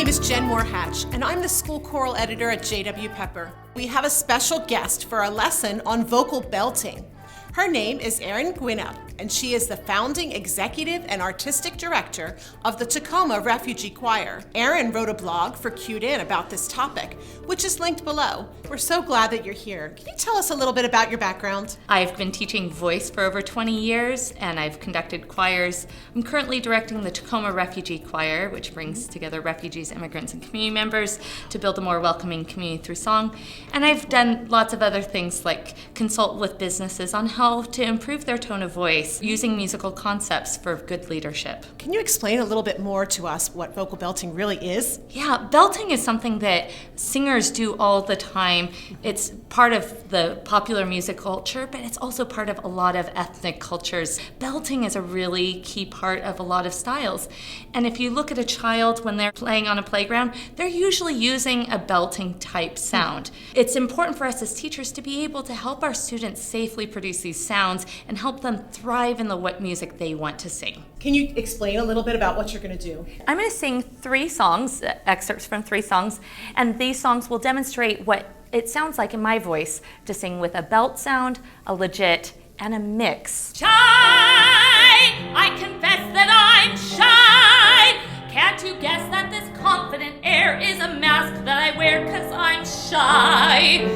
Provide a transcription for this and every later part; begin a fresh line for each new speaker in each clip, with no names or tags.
name is Jen Moorhatch, and I'm the school choral editor at J.W. Pepper. We have a special guest for our lesson on vocal belting. Her name is Erin Guinup, and she is the founding executive and artistic director of the Tacoma Refugee Choir. Erin wrote a blog for Cued In about this topic, which is linked below. We're so glad that you're here. Can you tell us a little bit about your background?
I've been teaching voice for over 20 years, and I've conducted choirs. I'm currently directing the Tacoma Refugee Choir, which brings together refugees, immigrants, and community members to build a more welcoming community through song. And I've done lots of other things like consult with businesses on how to improve their tone of voice using musical concepts for good leadership.
Can you explain a little bit more to us what vocal belting really is?
Yeah, belting is something that singers do all the time. It's part of the popular music culture, but it's also part of a lot of ethnic cultures. Belting is a really key part of a lot of styles. And if you look at a child when they're playing on a playground, they're usually using a belting type sound. It's important for us as teachers to be able to help our students safely produce these sounds and help them thrive in the what music they want to sing.
Can you explain a little bit about what you're going to do?
I'm going to sing 3 songs, excerpts from 3 songs, and these songs will demonstrate what it sounds like in my voice to sing with a belt sound, a legit, and a mix. Shy! I confess that I'm shy! Can't you guess that this confident air is a mask that I wear 'cause I'm shy?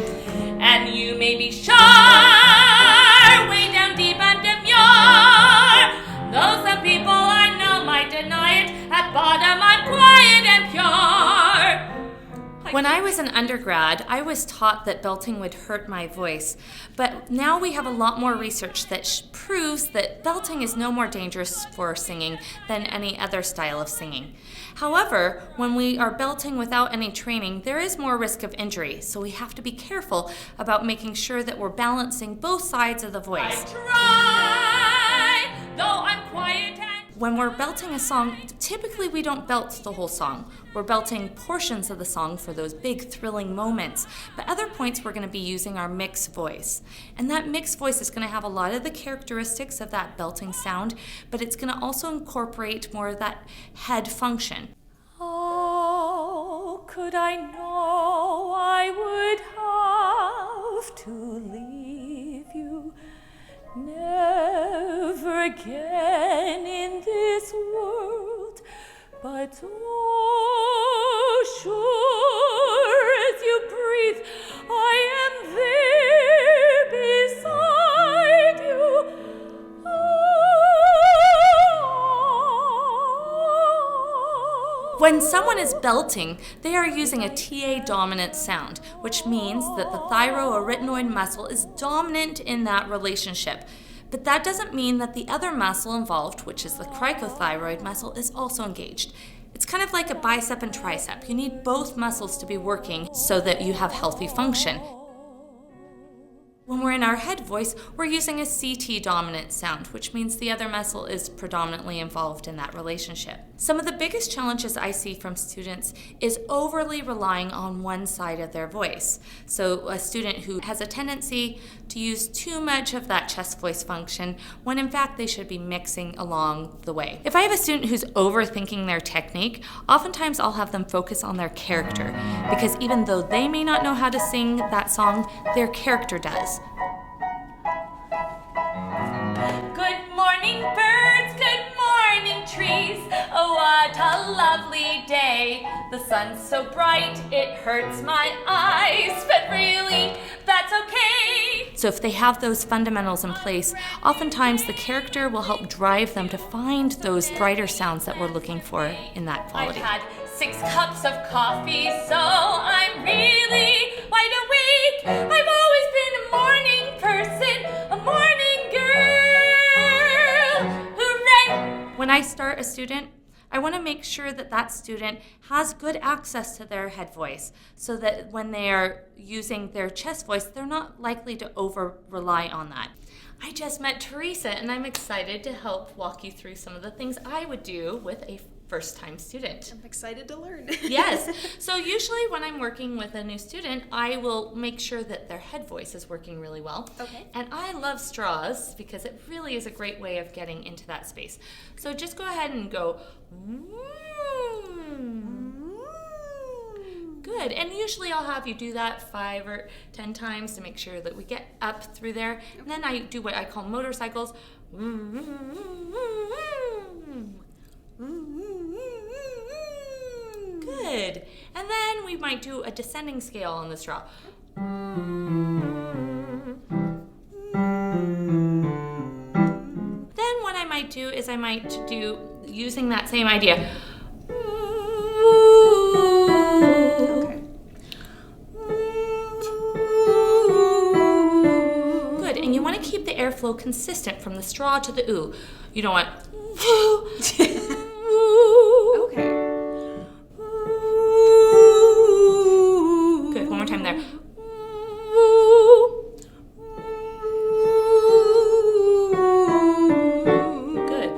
And you may be shy, way down deep and demure. Though some people I know might deny it, at bottom I'm quiet and pure. When I was an undergrad, I was taught that belting would hurt my voice, but now we have a lot more research that proves that belting is no more dangerous for singing than any other style of singing. However, when we are belting without any training, there is more risk of injury, so we have to be careful about making sure that we're balancing both sides of the voice. I try, though I'm quiet. When we're belting a song, typically we don't belt the whole song. We're belting portions of the song for those big thrilling moments. But other points we're going to be using our mixed voice. And that mixed voice is going to have a lot of the characteristics of that belting sound, but it's going to also incorporate more of that head function. Oh, could I know I would have to leave you, never again in this world, but oh, sure as you breathe, I am there beside you. Oh. When someone is belting, they are using a TA dominant sound, which means that the thyroarytenoid muscle is dominant in that relationship. But that doesn't mean that the other muscle involved, which is the cricothyroid muscle, is also engaged. It's kind of like a bicep and tricep. You need both muscles to be working so that you have healthy function. When we're in our head voice, we're using a CT dominant sound, which means the other muscle is predominantly involved in that relationship. Some of the biggest challenges I see from students is overly relying on one side of their voice. So a student who has a tendency to use too much of that chest voice function when in fact they should be mixing along the way. If I have a student who's overthinking their technique, oftentimes I'll have them focus on their character, because even though they may not know how to sing that song, their character does. Good morning, birds, good morning, trees. Oh, what a lovely day. The sun's so bright, it hurts my eyes, but really, that's okay. So if they have those fundamentals in place, oftentimes the character will help drive them to find those brighter sounds that we're looking for in that quality. I've had 6 cups of coffee, so I'm really wide awake. I've always been a morning person, a morning girl. Hooray! When I start a student, I want to make sure that that student has good access to their head voice so that when they are using their chest voice, they're not likely to over-rely on that. I just met Theresa, and I'm excited to help walk you through some of the things I would do with a first-time student.
I'm excited to learn.
Yes. So usually when I'm working with a new student, I will make sure that their head voice is working really well.
Okay.
And I love straws because it really is a great way of getting into that space. So just go ahead and go, Good, and usually I'll have you do that 5 or 10 times to make sure that we get up through there. And then I do what I call motorcycles. Good, and then we might do a descending scale on the straw. Then what I might do is I might do, using that same idea.
Okay.
Good, and you want to keep the airflow consistent from the straw to the oo. You don't want.
Okay.
Good, one more time there. Good.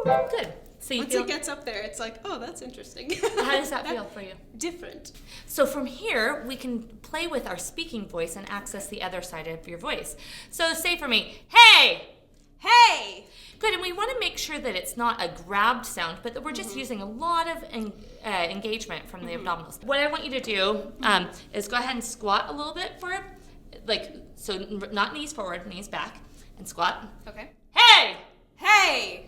Good. So you
Once
feel,
it gets up there, it's like, oh, that's interesting.
how does that feel for you?
Different.
So from here, we can play with our speaking voice and access the other side of your voice. So say for me, hey!
Hey!
Good, and we want to make sure that it's not a grabbed sound, but that we're just using a lot of engagement from the abdominals. What I want you to do is go ahead and squat a little bit for it, like, so not knees forward, knees back, and squat.
Okay.
Hey!
Hey!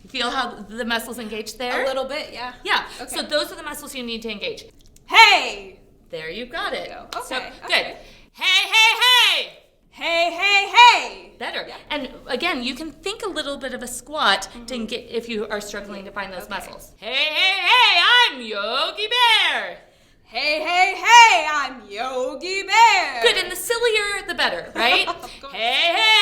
You feel how the muscles engage there?
A little bit, yeah.
Yeah,
Okay.
so those are the muscles you need to engage.
Hey!
There you got it.
There we go.
So,
Okay,
good.
okay.
Hey, hey, hey!
Hey, hey, hey!
Better.
Yeah.
And again, you can think a little bit of a squat to get if you are struggling to find those
Okay.
muscles. Hey, hey, hey, I'm Yogi Bear.
Hey, hey, hey, I'm Yogi Bear!
Good, and the sillier the better, right?
Of course.
Hey, hey,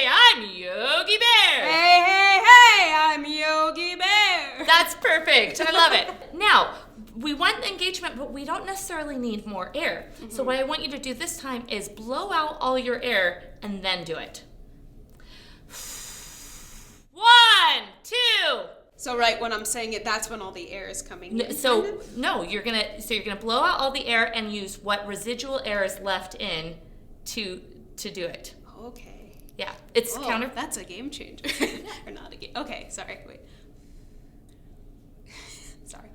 hey, I'm Yogi Bear.
Hey, hey, hey, I'm Yogi Bear!
That's perfect. I love it. Now, we want the engagement, but we don't necessarily need more air. So what I want you to do this time is blow out all your air and then do it. 1, 2.
So right when I'm saying it, that's when all the air is coming in.
So
kind of?
no, you're gonna blow out all the air and use what residual air is left in to do it.
Okay.
Yeah, it's
Oh,
counter.
that's a game changer. Or not a game. Okay, sorry, wait. Sorry.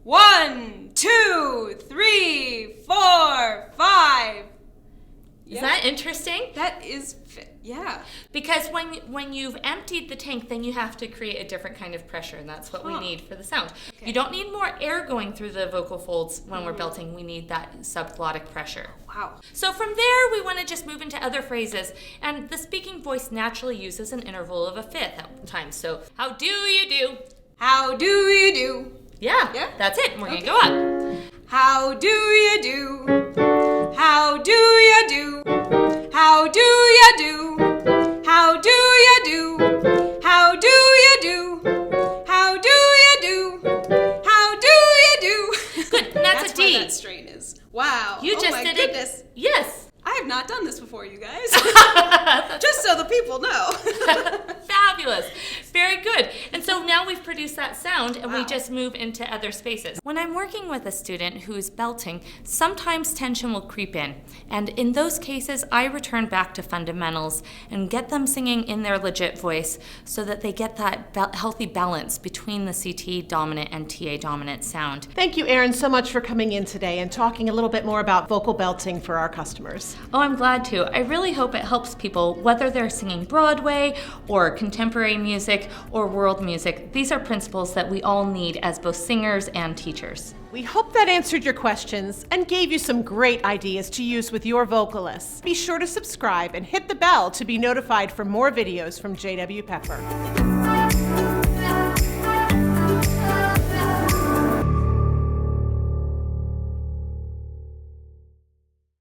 1, 2, 3, 4, 5.
Is that interesting?
That is, yeah.
Because when you've emptied the tank, then you have to create a different kind of pressure, and that's what we need for the sound.
Okay.
You don't need more air going through the vocal folds when we're belting. We need that subglottic pressure.
Wow.
So from there, we want to just move into other phrases, and the speaking voice naturally uses an interval of a fifth at times. So, how do you do?
How do you do?
Yeah, that's it. We're
Okay.
gonna go up.
How do you do? How do you do? How do you do? How do you do? How do you do? How do you do? How do you do?
Good. And that's a D.
Where that strain is. Wow.
You just
my
did
goodness.
it. Yes.
I have not done this before, you guys. Just so the people know.
Fabulous. Very good. And so now we've produced that sound and we
Wow.
just move into other spaces. When I'm working with a student who's belting, sometimes tension will creep in. And in those cases, I return back to fundamentals and get them singing in their legit voice so that they get that healthy balance between the CT dominant and TA dominant sound.
Thank you, Erin, so much for coming in today and talking a little bit more about vocal belting for our customers.
Oh, I'm glad to. I really hope it helps people, whether they're singing Broadway or contemporary music or world music. These are principles that we all need as both singers and teachers.
We hope that answered your questions and gave you some great ideas to use with your vocalists. Be sure to subscribe and hit the bell to be notified for more videos from J.W. Pepper.